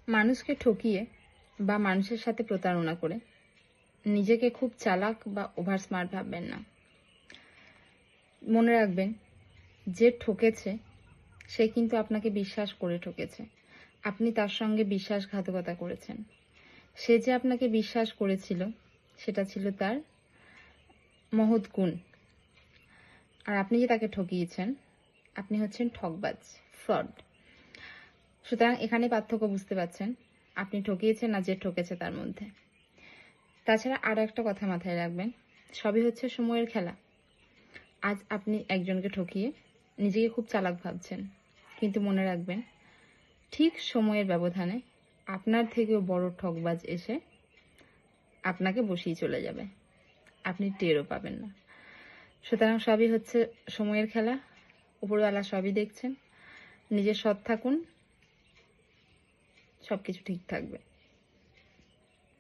মানুষকে ঠকিয়ে বা মানুষের সাথে প্রতারণা করে নিজেকে খুব চালাক বা ওভার স্মার্ট ভাববেন না। মনে রাখবেন, যে ঠকেছে সে কিন্তু আপনাকে বিশ্বাস করে ঠকেছে। আপনি তার সঙ্গে বিশ্বাসঘাতকতা করেছেন। সে যে আপনাকে বিশ্বাস করেছিল সেটা ছিল তার মহৎ গুণ। আর আপনি যে তাকে ঠকিয়েছেন, আপনি হচ্ছেন ঠকবাজ, ফ্রড। সুতরাং এখানে পার্থক্য বুঝতে পারছেন, আপনি ঠকিয়েছেন না যে ঠকেছে তার মধ্যে। তাছাড়া আরও একটা কথা মাথায় রাখবেন, সবই হচ্ছে সময়ের খেলা। আজ আপনি একজনকে ঠকিয়ে নিজেকে খুব চালাক ভাবছেন, কিন্তু মনে রাখবেন ঠিক সময়ের ব্যবধানে আপনার থেকেও বড় ঠকবাজ এসে আপনাকে বসিয়ে চলে যাবে, আপনি টেরও পাবেন না। সুতরাং সবই হচ্ছে সময়ের খেলা। উপরওয়ালা সবই দেখছেন। নিজে সৎ থাকুন, সবকিছু ঠিক থাকবে।